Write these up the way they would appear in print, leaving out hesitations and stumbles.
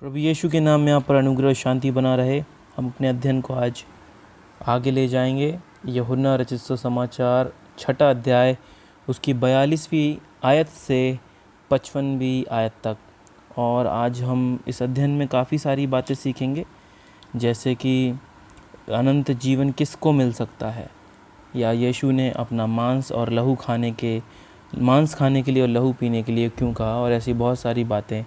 प्रभु यीशु के नाम में आप पर अनुग्रह शांति बना रहे। हम अपने अध्ययन को आज आगे ले जाएंगे। यूहन्ना रचित सुसमाचार 6 अध्याय उसकी 42वीं आयत से 55वीं आयत तक। और आज हम इस अध्ययन में काफ़ी सारी बातें सीखेंगे, जैसे कि अनंत जीवन किसको मिल सकता है, या यीशु ने अपना मांस खाने के लिए और लहू पीने के लिए क्यों कहा, और ऐसी बहुत सारी बातें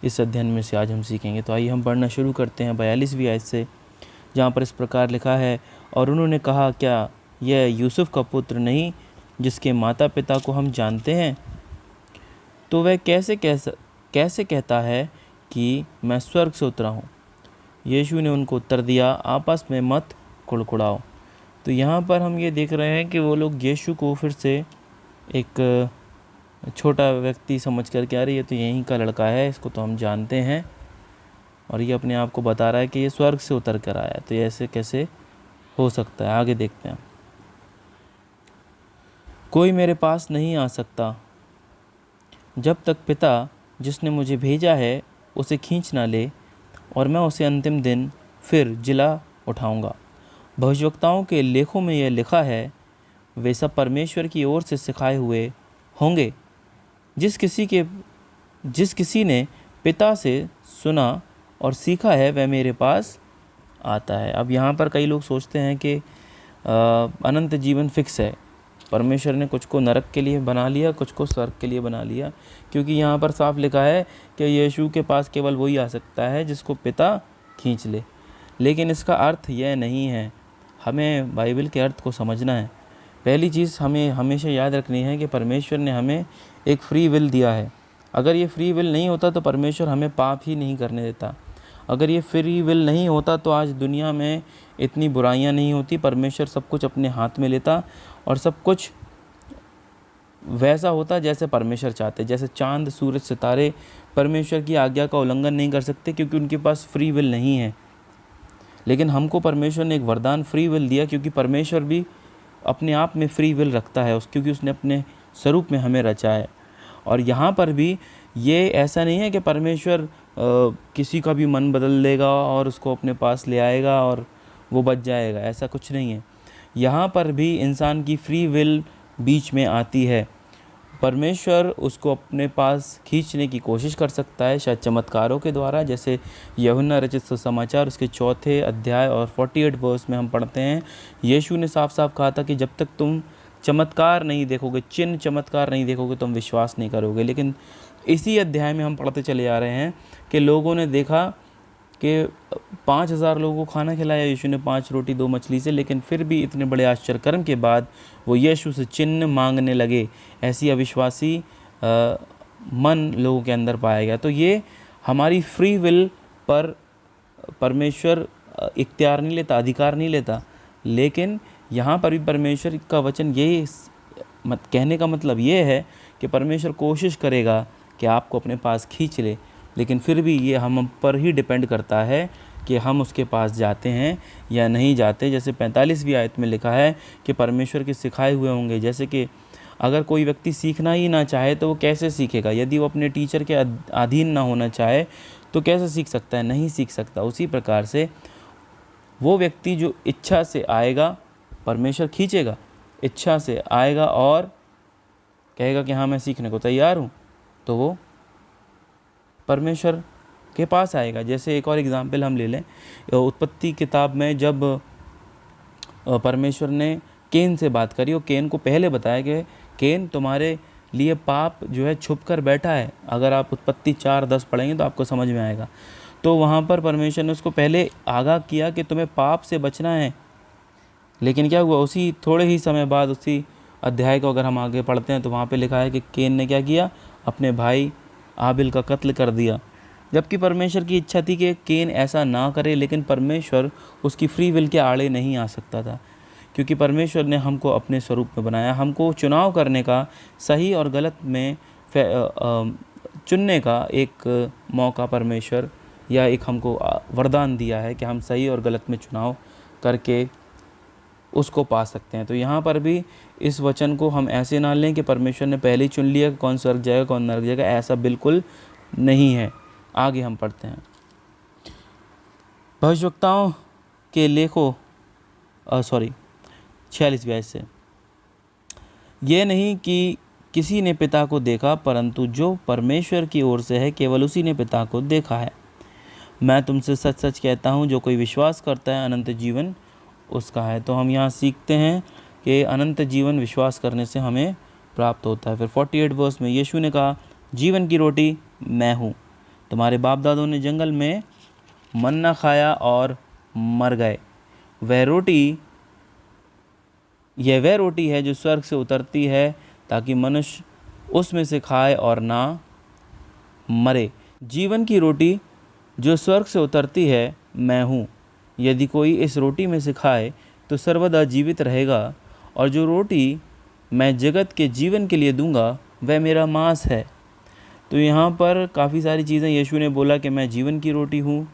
इस अध्ययन में से आज हम सीखेंगे। तो आइए हम पढ़ना शुरू करते हैं 42वीं आयत से, जहाँ पर इस प्रकार लिखा है, और उन्होंने कहा, क्या यह यूसुफ का पुत्र नहीं जिसके माता पिता को हम जानते हैं? तो वह कैसे कहता है कि मैं स्वर्ग से उतरा हूँ? यीशु ने उनको उत्तर दिया, आपस में मत कुड़कुड़ाओ। तो यहाँ पर हम ये देख रहे हैं कि वो लोग यीशु को फिर से एक छोटा व्यक्ति समझ कर के, अरे ये तो यहीं का लड़का है, इसको तो हम जानते हैं, और ये अपने आप को बता रहा है कि ये स्वर्ग से उतर कर आया। तो ये ऐसे कैसे हो सकता है? आगे देखते हैं। कोई मेरे पास नहीं आ सकता जब तक पिता जिसने मुझे भेजा है उसे खींच ना ले, और मैं उसे अंतिम दिन फिर जिला उठाऊंगा। भविष्यवक्ताओं के लेखों में यह लिखा है, वे सब परमेश्वर की ओर से सिखाए हुए होंगे। जिस किसी ने पिता से सुना और सीखा है वह मेरे पास आता है। अब यहाँ पर कई लोग सोचते हैं कि अनंत जीवन फिक्स है। परमेश्वर ने कुछ को नरक के लिए बना लिया, कुछ को स्वर्ग के लिए बना लिया, क्योंकि यहाँ पर साफ लिखा है कि यीशु के पास केवल वही आ सकता है जिसको पिता खींच ले। लेकिन इसका अर्थ यह नहीं है। हमें बाइबल के अर्थ को समझना है। पहली चीज़ हमें हमेशा याद रखनी है कि परमेश्वर ने हमें एक फ्री विल दिया है। अगर ये फ्री विल नहीं होता तो परमेश्वर हमें पाप ही नहीं करने देता। अगर ये फ्री विल नहीं होता तो आज दुनिया में इतनी बुराइयां नहीं होती। परमेश्वर सब कुछ अपने हाथ में लेता और सब कुछ वैसा होता जैसे परमेश्वर चाहते। जैसे चांद, सूरज, सितारे परमेश्वर की आज्ञा का उल्लंघन नहीं कर सकते क्योंकि उनके पास फ्री विल नहीं है। लेकिन हमको परमेश्वर ने एक वरदान फ्री विल दिया, क्योंकि परमेश्वर भी अपने आप में फ्री विल रखता है, क्योंकि उसने अपने स्वरूप में हमें रचा है। और यहाँ पर भी ये ऐसा नहीं है कि परमेश्वर किसी का भी मन बदल देगा और उसको अपने पास ले आएगा और वो बच जाएगा। ऐसा कुछ नहीं है। यहाँ पर भी इंसान की फ्री विल बीच में आती है। परमेश्वर उसको अपने पास खींचने की कोशिश कर सकता है, शायद चमत्कारों के द्वारा। जैसे यूहन्ना रचित सुसमाचार उसके 4 अध्याय और 48 वर्स में हम पढ़ते हैं, यीशु ने साफ साफ कहा था कि जब तक तुम चमत्कार नहीं देखोगे, चिन्ह चमत्कार नहीं देखोगे, तुम विश्वास नहीं करोगे। लेकिन इसी अध्याय में हम पढ़ते चले जा रहे हैं कि लोगों ने देखा कि 5000 लोगों को खाना खिलाया यीशु ने 5 रोटी 2 मछली से। लेकिन फिर भी इतने बड़े आश्चर्य कर्म के बाद वो यीशु से चिन्ह मांगने लगे। ऐसी अविश्वासी मन लोगों के अंदर पाया गया। तो ये हमारी फ्री विल पर परमेश्वर इख्तियार नहीं लेता, अधिकार नहीं लेता। लेकिन यहाँ पर भी परमेश्वर का वचन यही कहने का मतलब ये है कि परमेश्वर कोशिश करेगा कि आपको अपने पास खींच ले। लेकिन फिर भी ये हम पर ही डिपेंड करता है कि हम उसके पास जाते हैं या नहीं जाते। जैसे 45वीं आयत में लिखा है कि परमेश्वर के सिखाए हुए होंगे। जैसे कि अगर कोई व्यक्ति सीखना ही ना चाहे तो वो कैसे सीखेगा? यदि वो अपने टीचर के अधीन ना होना चाहे तो कैसे सीख सकता है? नहीं सीख सकता। उसी प्रकार से वो व्यक्ति जो इच्छा से आएगा, परमेश्वर खींचेगा। इच्छा से आएगा और कहेगा कि हाँ मैं सीखने को तैयार हूँ, तो वो परमेश्वर के पास आएगा। जैसे एक और एग्जाम्पल हम ले लें, उत्पत्ति किताब में जब परमेश्वर ने केन से बात करी और केन को पहले बताया कि केन तुम्हारे लिए पाप जो है छुप कर बैठा है। अगर आप उत्पत्ति 4:10 पढ़ेंगे तो आपको समझ में आएगा। तो वहाँ पर परमेश्वर ने उसको पहले आगाह किया कि तुम्हें पाप से बचना है। लेकिन क्या हुआ? उसी थोड़े ही समय बाद, उसी अध्याय को अगर हम आगे पढ़ते हैं तो वहाँ पे लिखा है कि केन ने क्या किया? अपने भाई आबिल का कत्ल कर दिया। जबकि परमेश्वर की इच्छा थी कि केन ऐसा ना करे, लेकिन परमेश्वर उसकी फ्री विल के आड़े नहीं आ सकता था, क्योंकि परमेश्वर ने हमको अपने स्वरूप में बनाया। हमको चुनाव करने का, सही और गलत में चुनने का एक मौका परमेश्वर या एक हमको वरदान दिया है कि हम सही और गलत में चुनाव करके उसको पा सकते हैं। तो यहाँ पर भी इस वचन को हम ऐसे ना लें कि परमेश्वर ने पहले ही चुन लिया कौन स्वर्ग जाएगा कौन नरक जाएगा। ऐसा बिल्कुल नहीं है। आगे हम पढ़ते हैं। भविष्यवक्ताओं के लेखों 46 व्यास से, ये नहीं कि किसी ने पिता को देखा, परंतु जो परमेश्वर की ओर से है केवल उसी ने पिता को देखा है। मैं तुमसे सच सच कहता हूँ, जो कोई विश्वास करता है अनंत जीवन उसका है। तो हम यहाँ सीखते हैं कि अनंत जीवन विश्वास करने से हमें प्राप्त होता है। फिर 48 वर्स में यीशु ने कहा, जीवन की रोटी मैं हूँ। तुम्हारे बाप दादों ने जंगल में मन्ना खाया और मर गए। यह वह रोटी है जो स्वर्ग से उतरती है, ताकि मनुष्य उसमें से खाए और ना मरे। जीवन की रोटी जो स्वर्ग से उतरती है मैं हूँ। यदि कोई इस रोटी में से खाए तो सर्वदा जीवित रहेगा, और जो रोटी मैं जगत के जीवन के लिए दूंगा वह मेरा मांस है। तो यहाँ पर काफ़ी सारी चीज़ें यीशु ने बोला कि मैं जीवन की रोटी हूँ।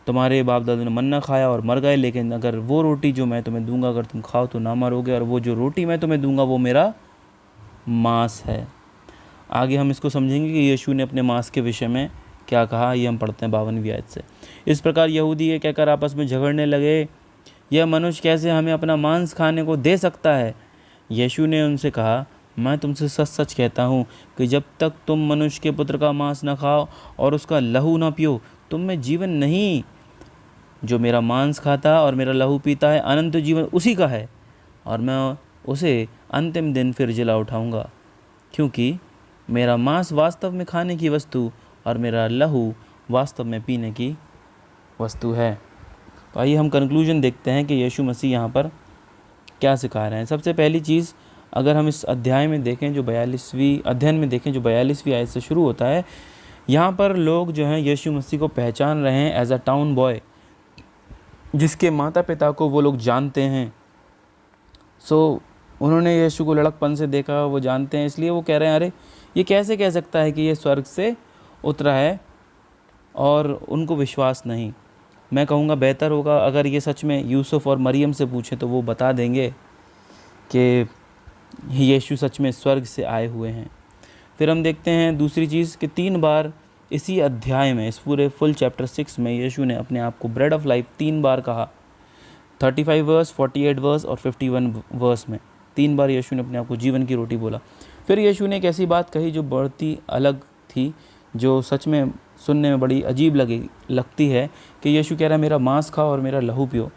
तुम्हारे बाप दादों ने मन्ना खाया और मर गए, लेकिन अगर वो रोटी जो मैं तुम्हें दूंगा अगर तुम खाओ तो ना मरोगे, और वो जो रोटी मैं तुम्हें दूंगा वो मेरा मांस है। आगे हम इसको समझेंगे कि यीशु ने अपने मांस के विषय में क्या कहा, ये हम पढ़ते हैं 52वीं आयत से। इस प्रकार यहूदी ये कहकर आपस में झगड़ने लगे, यह मनुष्य कैसे हमें अपना मांस खाने को दे सकता है। यीशु ने उनसे कहा, मैं तुमसे सच सच कहता हूँ कि जब तक तुम मनुष्य के पुत्र का मांस न खाओ और उसका लहू न पियो, तुम में जीवन नहीं। जो मेरा मांस खाता और मेरा लहू पीता है, अनंत जीवन उसी का है, और मैं उसे अंतिम दिन फिर जिला उठाऊंगा। क्योंकि मेरा मांस वास्तव में खाने की वस्तु और मेरा लहू वास्तव में पीने की वस्तु है। तो आइए हम कंक्लूजन देखते हैं कि यीशु मसीह यहाँ पर क्या सिखा रहे हैं। सबसे पहली चीज़, अगर हम इस अध्याय में देखें जो 42वीं आयत से शुरू होता है, यहाँ पर लोग जो हैं यीशु मसीह को पहचान रहे हैं एज अ टाउन बॉय, जिसके माता पिता को वो लोग जानते हैं। उन्होंने यीशु को लड़कपन से देखा, वो जानते हैं, इसलिए वो कह रहे हैं अरे ये कैसे कह सकता है कि ये स्वर्ग से उतरा है, और उनको विश्वास नहीं। मैं कहूँगा बेहतर होगा अगर ये सच में यूसुफ और मरियम से पूछें तो वो बता देंगे कि यीशु सच में स्वर्ग से आए हुए हैं। फिर हम देखते हैं दूसरी चीज़ कि 3 बार इसी अध्याय में, इस पूरे फुल चैप्टर 6 में यीशु ने अपने आप को ब्रेड ऑफ लाइफ 3 बार कहा। 35 वर्स, 48 वर्स और 51 वर्स में 3 बार यीशु ने अपने आप को जीवन की रोटी बोला। फिर यीशु ने एक ऐसी बात कही जो बहुत ही अलग थी, जो सच में सुनने में बड़ी अजीब लगती है कि यीशु कह रहा है मेरा मांस खाओ और मेरा लहू पियो।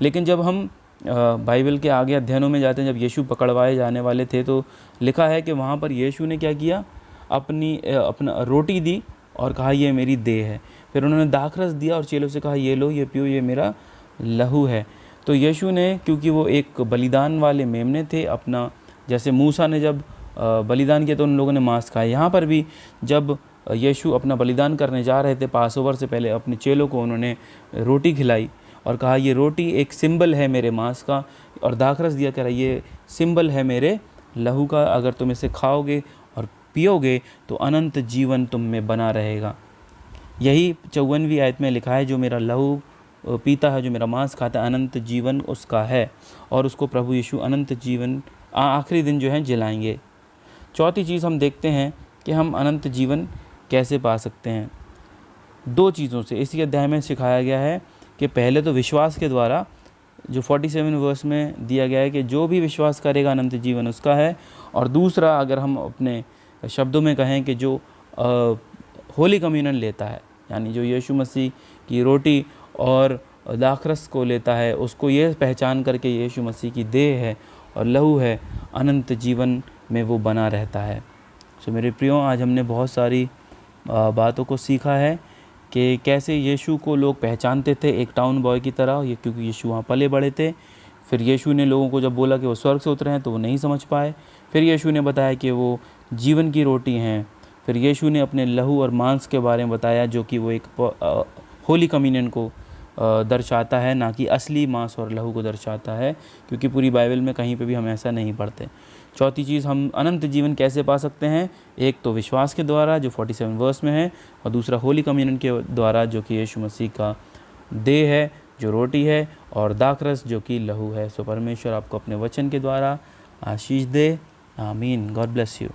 लेकिन जब हम बाइबल के आगे अध्ययनों में जाते हैं, जब यीशु पकड़वाए जाने वाले थे तो लिखा है कि वहाँ पर यीशु ने क्या किया, अपना रोटी दी और कहा ये मेरी देह है। फिर उन्होंने दाखरस दिया और चेलों से कहा ये लो, ये पियो, ये मेरा लहू है। तो यीशु ने, क्योंकि वो एक बलिदान वाले मेमने थे, अपना जैसे मूसा ने जब बलिदान किया तो उन लोगों ने मांस खाया, यहाँ पर भी जब यीशु अपना बलिदान करने जा रहे थे पासओवर से पहले, अपने चेलों को उन्होंने रोटी खिलाई और कहा ये रोटी एक सिंबल है मेरे मांस का, और दाखरस दिया, कह रहा ये सिंबल है मेरे लहू का, अगर तुम इसे खाओगे और पियोगे तो अनंत जीवन तुम में बना रहेगा। यही 54वीं आयत में लिखा है, जो मेरा लहू पीता है, जो मेरा मांस खाता है, अनंत जीवन उसका है, और उसको प्रभु यीशु अनंत जीवन आखिरी दिन जो है जिलाएंगे। चौथी चीज़ हम देखते हैं कि हम अनंत जीवन कैसे पा सकते हैं। 2 चीज़ों से इसी अध्याय में सिखाया गया है कि पहले तो विश्वास के द्वारा, जो 47 वर्स में दिया गया है कि जो भी विश्वास करेगा अनंत जीवन उसका है, और दूसरा अगर हम अपने शब्दों में कहें कि जो होली कम्युनियन लेता है, यानी जो यीशु मसीह की रोटी और दाखरस को लेता है, उसको ये पहचान करके यीशु मसीह की देह है और लहू है, अनंत जीवन में वो बना रहता है। सो मेरे प्रियो, आज हमने बहुत सारी बातों को सीखा है कि कैसे यीशु को लोग पहचानते थे एक टाउन बॉय की तरह, ये क्योंकि यीशु वहाँ पले बड़े थे। फिर यीशु ने लोगों को जब बोला कि वो स्वर्ग से उतरे हैं तो वो नहीं समझ पाए। फिर यीशु ने बताया कि वो जीवन की रोटी हैं। फिर यीशु ने अपने लहू और मांस के बारे में बताया, जो कि वो एक होली कम्युनियन को दर्शाता है, ना कि असली मांस और लहू को दर्शाता है, क्योंकि पूरी बाइबल में कहीं पे भी हम ऐसा नहीं पढ़ते। चौथी चीज़, हम अनंत जीवन कैसे पा सकते हैं, एक तो विश्वास के द्वारा जो 47 वर्स में है, और दूसरा होली कम्युनियन के द्वारा जो कि यीशु मसीह का देह है, जो रोटी है, और दाखरस जो कि लहू है। सो परमेश्वर आपको अपने वचन के द्वारा आशीष दे। आमीन। God bless you.